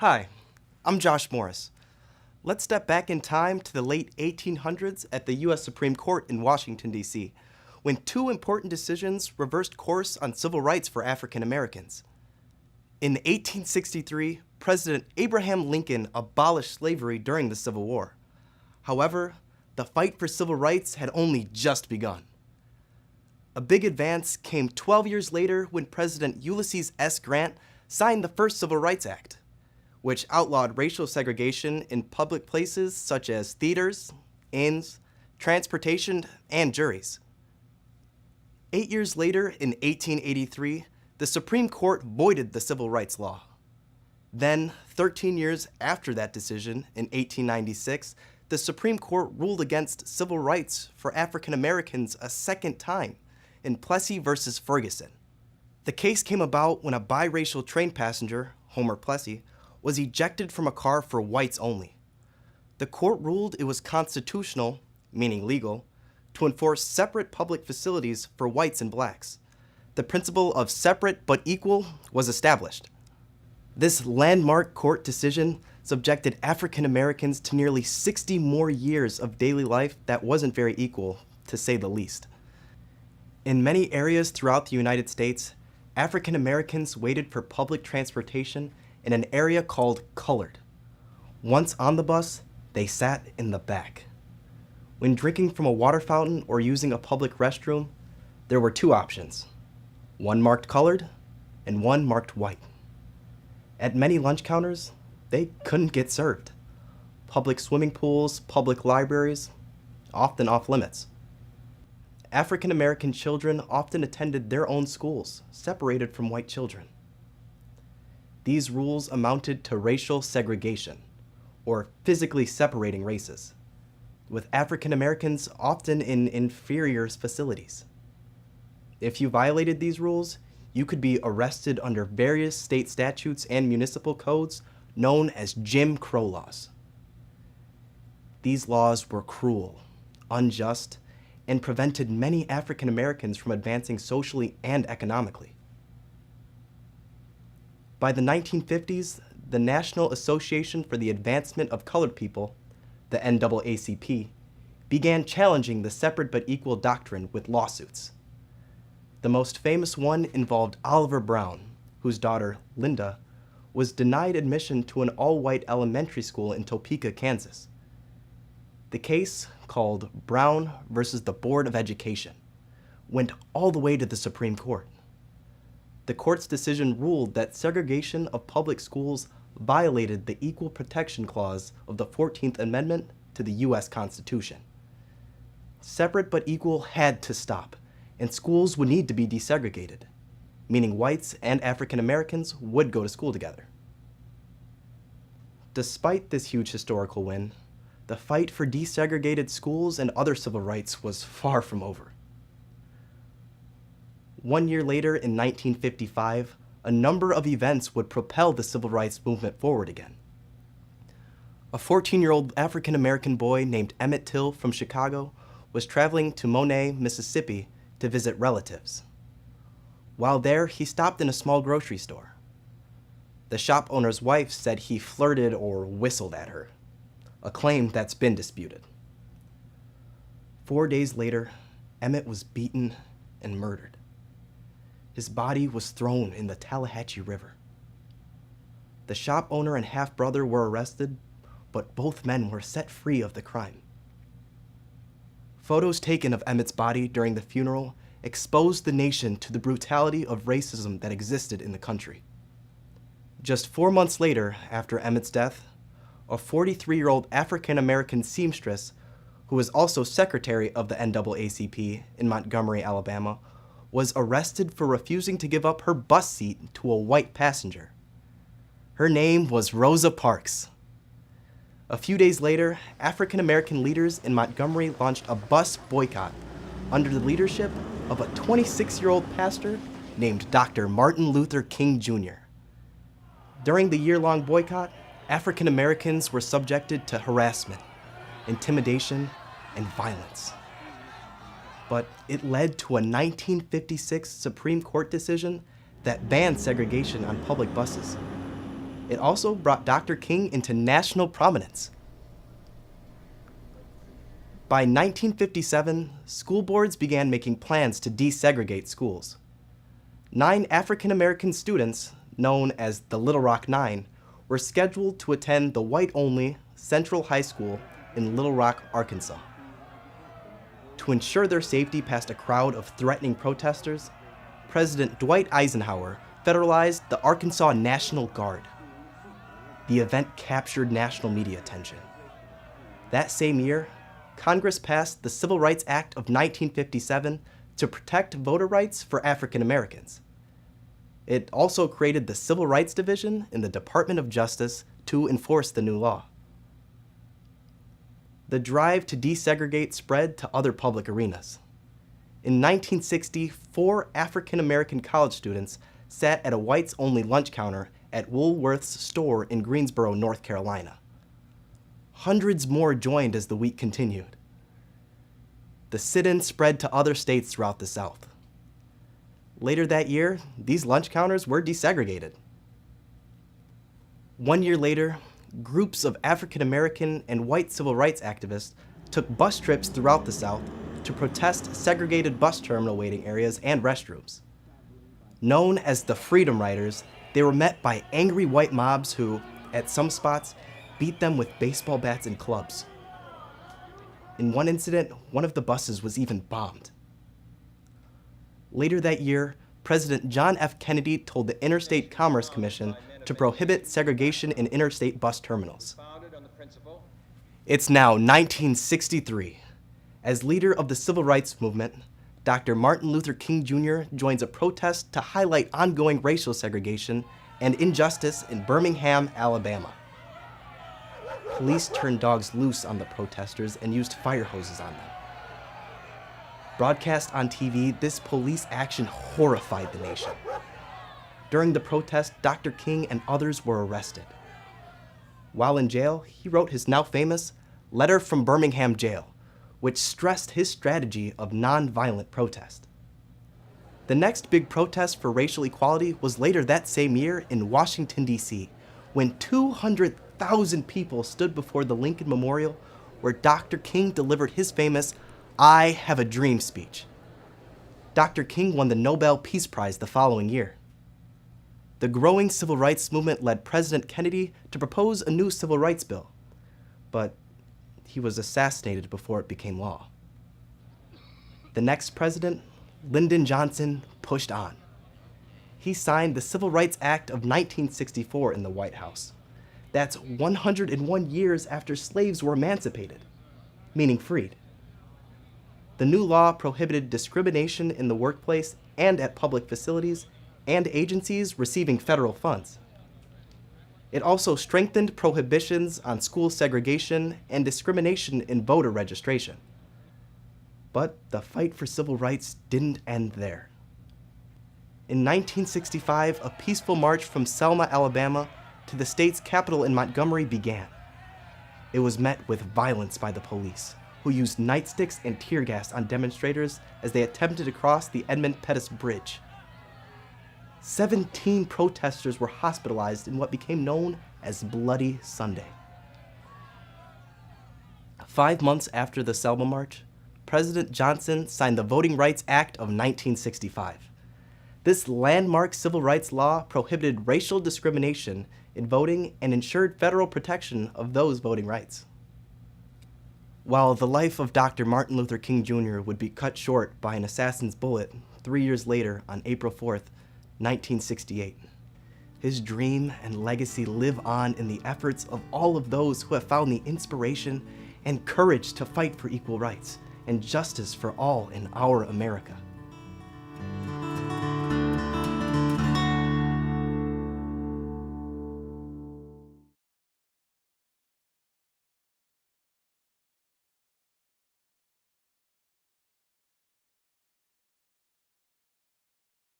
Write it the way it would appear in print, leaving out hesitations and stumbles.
Hi, I'm Josh Morris. Let's step back in time to the late 1800s at the U.S. Supreme Court in Washington, D.C., when two important decisions reversed course on civil rights for African Americans. In 1863, President Abraham Lincoln abolished slavery during the Civil War. However, the fight for civil rights had only just begun. A big advance came 12 years later when President Ulysses S. Grant signed the first Civil Rights Act, which outlawed racial segregation in public places such as theaters, inns, transportation, and juries. 8 years later, in 1883, the Supreme Court voided the civil rights law. Then, 13 years after that decision, in 1896, the Supreme Court ruled against civil rights for African Americans a second time in Plessy versus Ferguson. The case came about when a biracial train passenger, Homer Plessy, was ejected from a car for whites only. The court ruled it was constitutional, meaning legal, to enforce separate public facilities for whites and blacks. The principle of separate but equal was established. This landmark court decision subjected African Americans to nearly 60 more years of daily life that wasn't very equal, to say the least. In many areas throughout the United States, African Americans waited for public transportation in an area called colored. Once on the bus, they sat in the back. When drinking from a water fountain or using a public restroom, there were two options. One marked colored, and one marked white. At many lunch counters, they couldn't get served. Public swimming pools, public libraries, often off limits. African American children often attended their own schools, separated from white children. These rules amounted to racial segregation, or physically separating races, with African Americans often in inferior facilities. If you violated these rules, you could be arrested under various state statutes and municipal codes known as Jim Crow laws. These laws were cruel, unjust, and prevented many African Americans from advancing socially and economically. By the 1950s, the National Association for the Advancement of Colored People, the NAACP, began challenging the separate but equal doctrine with lawsuits. The most famous one involved Oliver Brown, whose daughter, Linda, was denied admission to an all-white elementary school in Topeka, Kansas. The case, called Brown versus the Board of Education, went all the way to the Supreme Court. The court's decision ruled that segregation of public schools violated the Equal Protection Clause of the 14th Amendment to the U.S. Constitution. Separate but equal had to stop, and schools would need to be desegregated, meaning whites and African Americans would go to school together. Despite this huge historical win, the fight for desegregated schools and other civil rights was far from over. 1 year later, in 1955, a number of events would propel the civil rights movement forward again. A 14-year-old African-American boy named Emmett Till from Chicago was traveling to Monet, Mississippi to visit relatives. While there, he stopped in a small grocery store. The shop owner's wife said he flirted or whistled at her, a claim that's been disputed. 4 days later, Emmett was beaten and murdered. His body was thrown in the Tallahatchie River. The shop owner and half-brother were arrested, but both men were set free of the crime. Photos taken of Emmett's body during the funeral exposed the nation to the brutality of racism that existed in the country. Just 4 months later, after Emmett's death, a 43-year-old African-American seamstress, who was also secretary of the NAACP in Montgomery, Alabama, was arrested for refusing to give up her bus seat to a white passenger. Her name was Rosa Parks. A few days later, African-American leaders in Montgomery launched a bus boycott under the leadership of a 26-year-old pastor named Dr. Martin Luther King Jr. During the year-long boycott, African Americans were subjected to harassment, intimidation, and violence. But it led to a 1956 Supreme Court decision that banned segregation on public buses. It also brought Dr. King into national prominence. By 1957, school boards began making plans to desegregate schools. 9 African American students, known as the Little Rock Nine, were scheduled to attend the white-only Central High School in Little Rock, Arkansas. To ensure their safety past a crowd of threatening protesters, President Dwight Eisenhower federalized the Arkansas National Guard. The event captured national media attention. That same year, Congress passed the Civil Rights Act of 1957 to protect voter rights for African Americans. It also created the Civil Rights Division in the Department of Justice to enforce the new law. The drive to desegregate spread to other public arenas. In 1960, 4 African American college students sat at a whites-only lunch counter at Woolworth's store in Greensboro, North Carolina. Hundreds more joined as the week continued. The sit-in spread to other states throughout the South. Later that year, these lunch counters were desegregated. 1 year later, groups of African American and white civil rights activists took bus trips throughout the South to protest segregated bus terminal waiting areas and restrooms. Known as the Freedom Riders, they were met by angry white mobs who, at some spots, beat them with baseball bats and clubs. In one incident, one of the buses was even bombed. Later that year, President John F. Kennedy told the Interstate Commerce Commission to prohibit segregation in interstate bus terminals. It's now 1963. As leader of the civil rights movement, Dr. Martin Luther King Jr. joins a protest to highlight ongoing racial segregation and injustice in Birmingham, Alabama. Police turned dogs loose on the protesters and used fire hoses on them. Broadcast on TV, this police action horrified the nation. During the protest, Dr. King and others were arrested. While in jail, he wrote his now famous Letter from Birmingham Jail, which stressed his strategy of nonviolent protest. The next big protest for racial equality was later that same year in Washington, D.C., when 200,000 people stood before the Lincoln Memorial, where Dr. King delivered his famous "I Have a Dream" speech. Dr. King won the Nobel Peace Prize the following year. The growing civil rights movement led President Kennedy to propose a new civil rights bill, but he was assassinated before it became law. The next president, Lyndon Johnson, pushed on. He signed the Civil Rights Act of 1964 in the White House. That's 101 years after slaves were emancipated, meaning freed. The new law prohibited discrimination in the workplace and at public facilities and agencies receiving federal funds. It also strengthened prohibitions on school segregation and discrimination in voter registration. But the fight for civil rights didn't end there. In 1965, a peaceful march from Selma, Alabama, to the state's capital in Montgomery began. It was met with violence by the police, who used nightsticks and tear gas on demonstrators as they attempted to cross the Edmund Pettus Bridge. 17 protesters were hospitalized in what became known as Bloody Sunday. 5 months after the Selma March, President Johnson signed the Voting Rights Act of 1965. This landmark civil rights law prohibited racial discrimination in voting and ensured federal protection of those voting rights. While the life of Dr. Martin Luther King Jr. would be cut short by an assassin's bullet 3 years later on April 4th, 1968, his dream and legacy live on in the efforts of all of those who have found the inspiration and courage to fight for equal rights and justice for all in our America.